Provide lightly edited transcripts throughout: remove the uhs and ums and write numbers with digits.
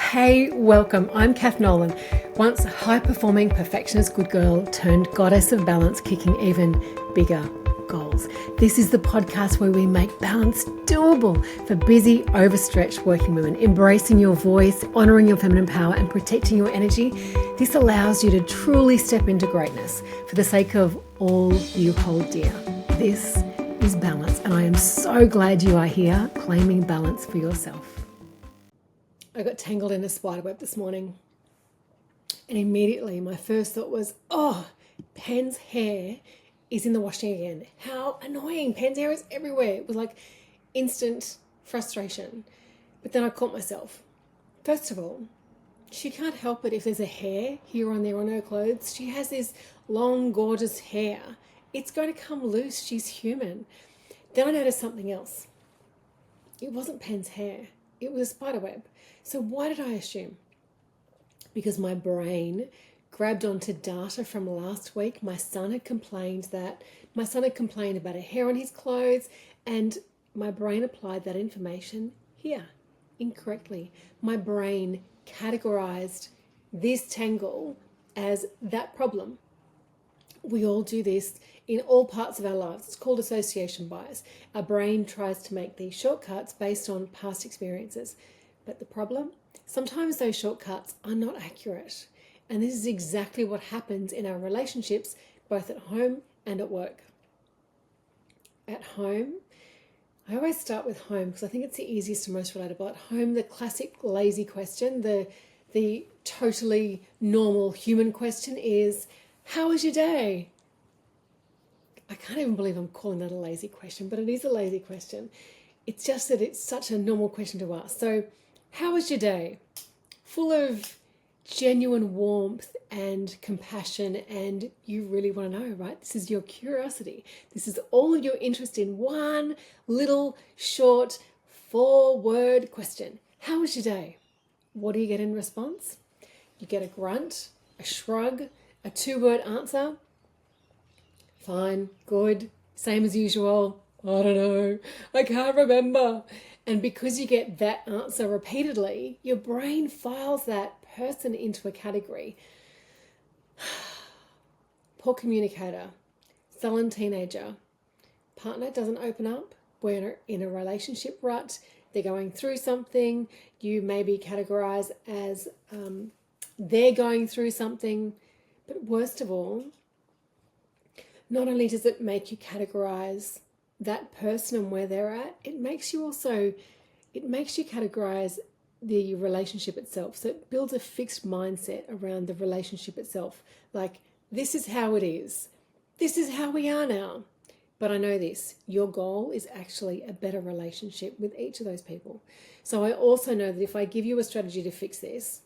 Hey, welcome. I'm Kath Nolan, once high-performing perfectionist good girl turned goddess of balance, kicking even bigger goals. This is the podcast where we make balance doable for busy, overstretched working women, embracing your voice, honoring your feminine power, and protecting your energy. This allows you to truly step into greatness for the sake of all you hold dear. This is balance, and I am so glad you are here claiming balance for yourself. I got tangled in a spider web this morning, and immediately my first thought was, Pen's hair is in the washing again. How annoying. Pen's hair is everywhere. It was like instant frustration. But then I caught myself. First of all, she can't help it if there's a hair here or there on her clothes. She has this long, gorgeous hair. It's going to come loose. She's human. Then I noticed something else. It wasn't Pen's hair. It was a spider web. So why did I assume? Because my brain grabbed onto data from last week. My son had complained about a hair on his clothes, and my brain applied that information here incorrectly. My brain categorized this tangle as that problem. We all do this in all parts of our lives. It's called association bias. Our brain tries to make these shortcuts based on past experiences. But the problem, sometimes those shortcuts are not accurate. And this is exactly what happens in our relationships, both at home and at work. At home, I always start with home because I think it's the easiest and most relatable. At home, the classic lazy question, the totally normal human question is, how was your day? I can't even believe I'm calling that a lazy question, but it is a lazy question. It's just that it's such a normal question to ask. So, how was your day? Full of genuine warmth and compassion, and you really want to know, right? This is your curiosity. This is all of your interest in one little short 4-word question. How was your day? What do you get in response? You get a grunt, a shrug, a 2-word answer. Fine, good, same as usual. I don't know, I can't remember. And because you get that answer repeatedly, your brain files that person into a category. Poor communicator, sullen teenager, partner doesn't open up, we're in a relationship rut, they're going through something, you may be categorized as they're going through something. But worst of all, not only does it make you categorize that person and where they're at, it makes you categorize the relationship itself. So it builds a fixed mindset around the relationship itself. Like, this is how it is. This is how we are now. But I know this, your goal is actually a better relationship with each of those people. So I also know that if I give you a strategy to fix this,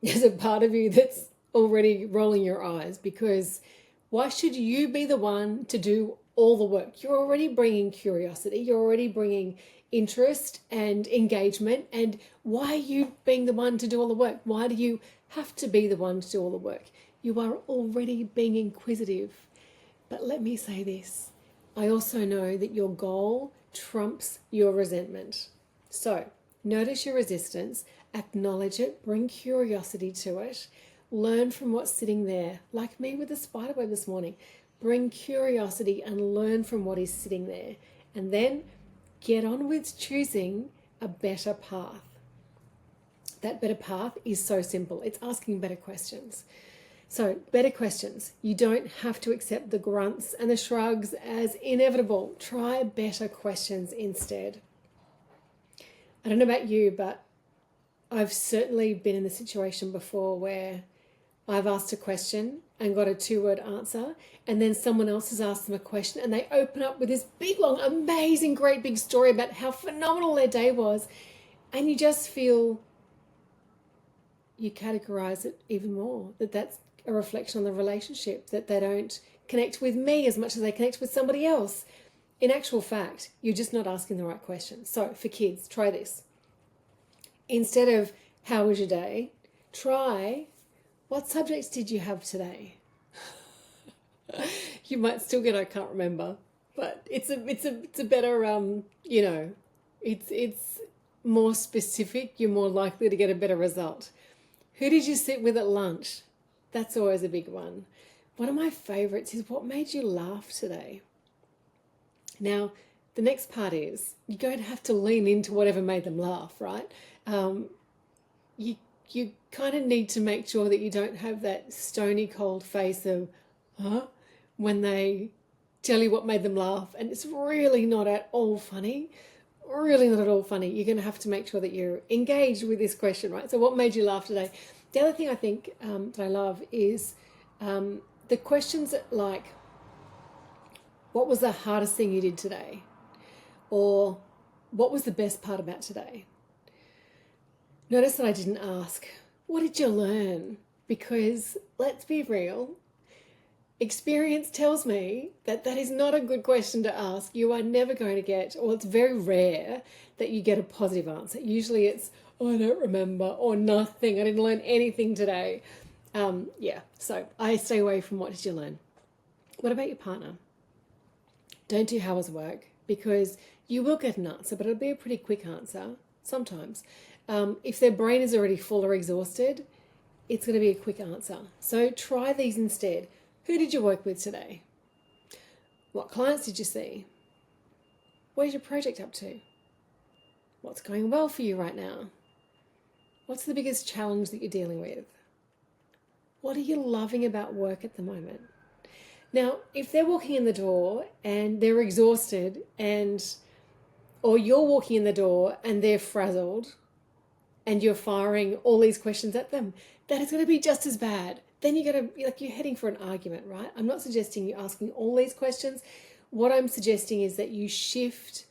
there's a part of you that's already rolling your eyes, because why should you be the one to do all the work? You're already bringing curiosity. You're already bringing interest and engagement. And why are you being the one to do all the work? Why do you have to be the one to do all the work? You are already being inquisitive. But let me say this. I also know that your goal trumps your resentment. So notice your resistance, acknowledge it, bring curiosity to it, learn from what's sitting there. Like me with the spider web this morning. Bring curiosity and learn from what is sitting there. And then get on with choosing a better path. That better path is so simple. It's asking better questions. So, better questions. You don't have to accept the grunts and the shrugs as inevitable. Try better questions instead. I don't know about you, but I've certainly been in the situation before where I've asked a question and got a 2-word answer, and then someone else has asked them a question and they open up with this big, long, amazing, great big story about how phenomenal their day was, and you just feel you categorize it even more, that's a reflection on the relationship, that they don't connect with me as much as they connect with somebody else. In actual fact, you're just not asking the right question. So for kids, try this. Instead of how was your day, try, what subjects did you have today? You might still get I can't remember, but it's a better it's more specific, you're more likely to get a better result. Who did you sit with at lunch? That's always a big one. One of my favorites is what made you laugh today? Now, the next part is you're going to have to lean into whatever made them laugh, right? You kind of need to make sure that you don't have that stony cold face of, huh? When they tell you what made them laugh and it's really not at all funny. Really not at all funny. You're going to have to make sure that you're engaged with this question, right? So what made you laugh today? The other thing I think that I love is the questions like, what was the hardest thing you did today? Or what was the best part about today? Notice that I didn't ask, what did you learn? Because let's be real, experience tells me that that is not a good question to ask. You are never going to get, or it's very rare that you get a positive answer. Usually it's, oh, I don't remember, or nothing, I didn't learn anything today. So I stay away from what did you learn. What about your partner? Don't do how was work, because you will get an answer, but it'll be a pretty quick answer sometimes. If their brain is already full or exhausted, it's going to be a quick answer. So try these instead. Who did you work with today? What clients did you see? Where's your project up to? What's going well for you right now? What's the biggest challenge that you're dealing with? What are you loving about work at the moment? Now, if they're walking in the door and they're exhausted or you're walking in the door and they're frazzled and you're firing all these questions at them, that is going to be just as bad. Then you're heading for an argument, right? I'm not suggesting you're asking all these questions. What I'm suggesting is that you shift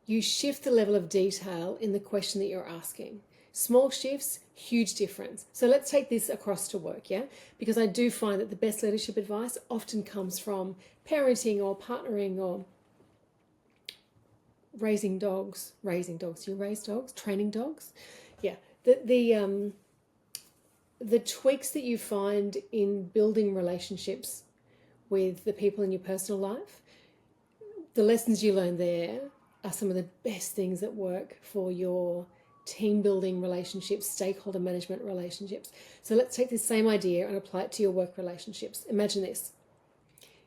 the level of detail in the question that you're asking. Small shifts, huge difference. So let's take this across to work, yeah? Because I do find that the best leadership advice often comes from parenting or partnering or raising dogs. Do you raise dogs? Training dogs? Yeah. The tweaks that you find in building relationships with the people in your personal life, the lessons you learn there are some of the best things that work for your team building relationships, stakeholder management relationships. So let's take this same idea and apply it to your work relationships. Imagine this.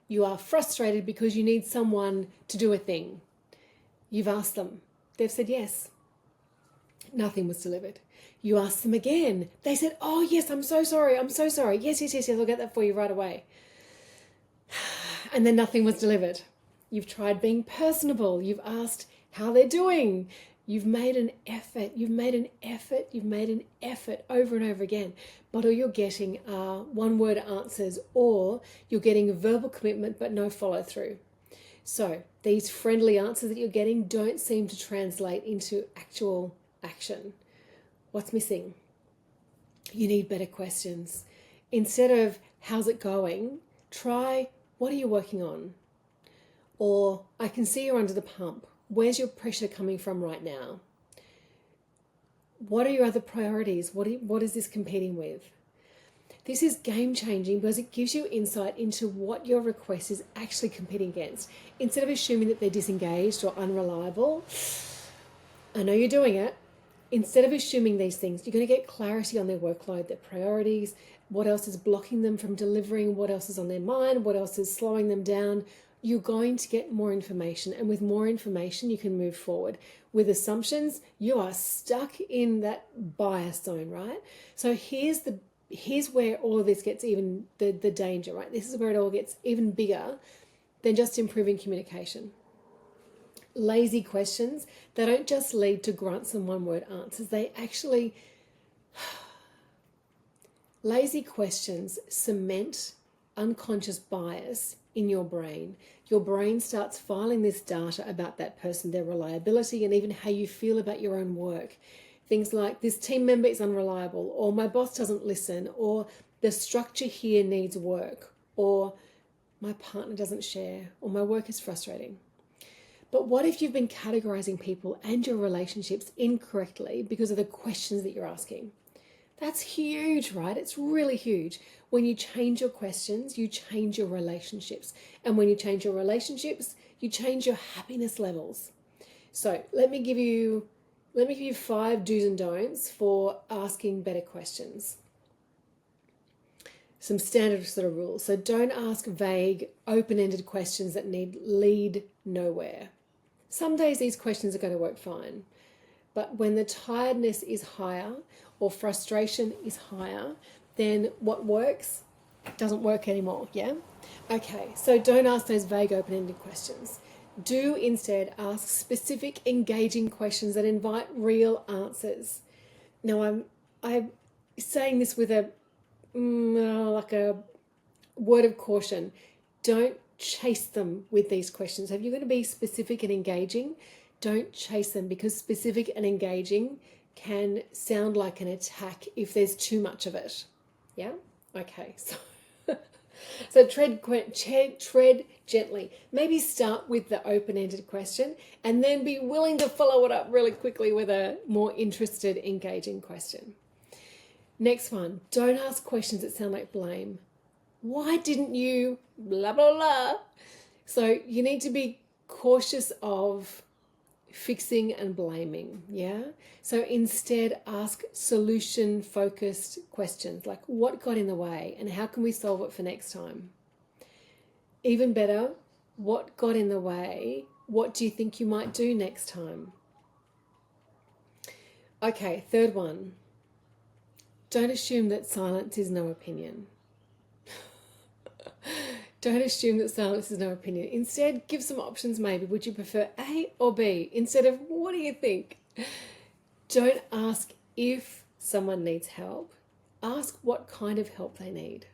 You are frustrated because you need someone to do a thing. You've asked them. They've said yes. Nothing was delivered. You asked them again. They said, oh yes, I'm so sorry. Yes, I'll get that for you right away. And then nothing was delivered. You've tried being personable. You've asked how they're doing. You've made an effort over and over again. But all you're getting are one-word answers, or you're getting verbal commitment but no follow-through. So these friendly answers that you're getting don't seem to translate into actual action. What's missing? You need better questions. Instead of how's it going, try what are you working on? Or I can see you're under the pump. Where's your pressure coming from right now? What are your other priorities? What is this competing with? This is game changing because it gives you insight into what your request is actually competing against. Instead of assuming that they're disengaged or unreliable, I know you're doing it. Instead of assuming these things, you're going to get clarity on their workload, their priorities, what else is blocking them from delivering, what else is on their mind, what else is slowing them down. You're going to get more information, and with more information, you can move forward. With assumptions, you are stuck in that bias zone, right? So here's where all of this gets even the danger, right? This is where it all gets even bigger than just improving communication. Lazy questions, they don't just lead to grunts and one-word answers. Lazy questions cement unconscious bias in your brain. Your brain starts filing this data about that person, their reliability, and even how you feel about your own work. Things like, this team member is unreliable, or my boss doesn't listen, or the structure here needs work, or my partner doesn't share, or my work is frustrating. But what if you've been categorizing people and your relationships incorrectly because of the questions that you're asking? That's huge, right? It's really huge. When you change your questions, you change your relationships. And when you change your relationships, you change your happiness levels. So let me give you Let me give you 5 do's and don'ts for asking better questions. Some standard sort of rules. So don't ask vague, open-ended questions that lead nowhere. Some days these questions are going to work fine, but when the tiredness is higher or frustration is higher, then what works doesn't work anymore, yeah? Okay, so don't ask those vague, open-ended questions. Do instead ask specific, engaging questions that invite real answers. Now, I'm saying this with a word of caution. Don't chase them with these questions. If you're going to be specific and engaging, don't chase them, because specific and engaging can sound like an attack if there's too much of it. Yeah? Okay, so tread gently. Maybe start with the open-ended question and then be willing to follow it up really quickly with a more interested, engaging question. Next one, don't ask questions that sound like blame. Why didn't you blah, blah, blah? So you need to be cautious of fixing and blaming, yeah? So instead ask solution-focused questions like what got in the way and how can we solve it for next time? Even better, what got in the way? What do you think you might do next time? Okay, third one. Don't assume that silence is no opinion. Don't assume that silence is no opinion. Instead, give some options maybe. Would you prefer A or B? Instead of, what do you think? Don't ask if someone needs help. Ask what kind of help they need.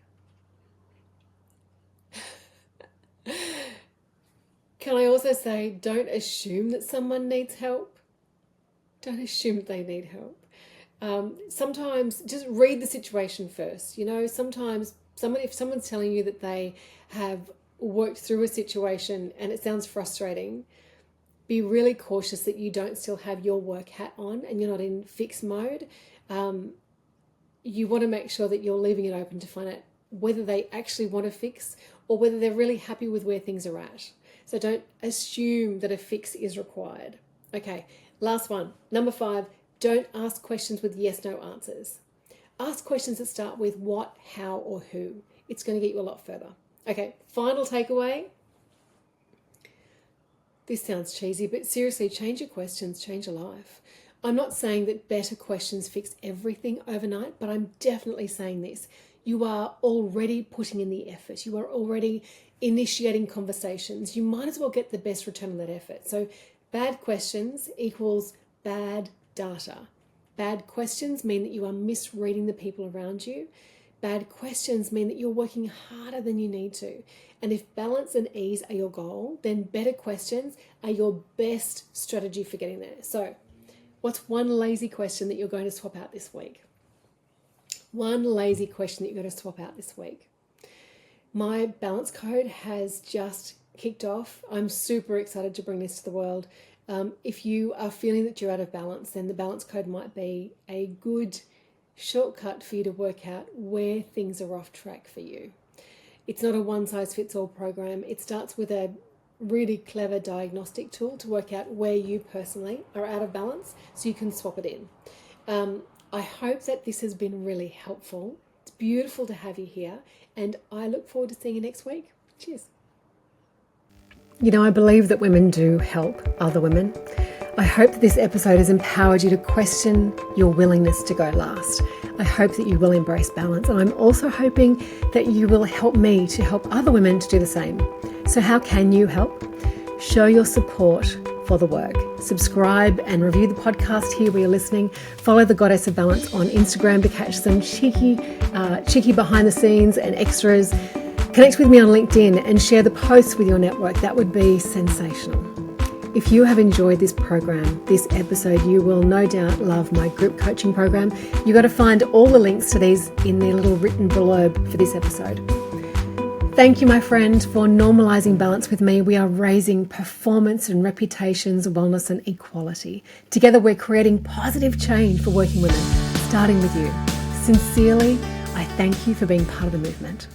Can I also say, don't assume that someone needs help. Don't assume that they need help. Sometimes just read the situation first. You know, sometimes if someone's telling you that they have worked through a situation and it sounds frustrating, be really cautious that you don't still have your work hat on and you're not in fix mode. You want to make sure that you're leaving it open to find out whether they actually want to fix or whether they're really happy with where things are at. So don't assume that a fix is required. Okay, last one. Number 5, don't ask questions with yes/no answers. Ask questions that start with what, how, or who. It's going to get you a lot further. Okay, final takeaway. This sounds cheesy, but seriously, change your questions, change your life. I'm not saying that better questions fix everything overnight, but I'm definitely saying this. You are already putting in the effort. You are already initiating conversations. You might as well get the best return on that effort. So bad questions equals bad data. Bad questions mean that you are misreading the people around you. Bad questions mean that you're working harder than you need to. And if balance and ease are your goal, then better questions are your best strategy for getting there. So what's one lazy question that you're going to swap out this week? One lazy question that you're going to swap out this week. My balance code has just kicked off. I'm super excited to bring this to the world. If you are feeling that you're out of balance, then the balance code might be a good shortcut for you to work out where things are off track for you. It's not a one-size-fits-all program. It starts with a really clever diagnostic tool to work out where you personally are out of balance so you can swap it in. I hope that this has been really helpful. It's beautiful to have you here, and I look forward to seeing you next week. Cheers. You know, I believe that women do help other women. I hope that this episode has empowered you to question your willingness to go last. I hope that you will embrace balance, and I'm also hoping that you will help me to help other women to do the same. So how can you help? Show your support for the work. Subscribe and review the podcast here where you're listening. Follow the Goddess of Balance on Instagram to catch some cheeky behind the scenes and extras. Connect with me on LinkedIn and share the posts with your network. That would be sensational. If you have enjoyed this program, this episode, you will no doubt love my group coaching program. You've got to find all the links to these in the little written blurb for this episode. Thank you, my friend, for normalizing balance with me. We are raising performance and reputations, wellness and equality. Together, we're creating positive change for working women, starting with you. Sincerely, I thank you for being part of the movement.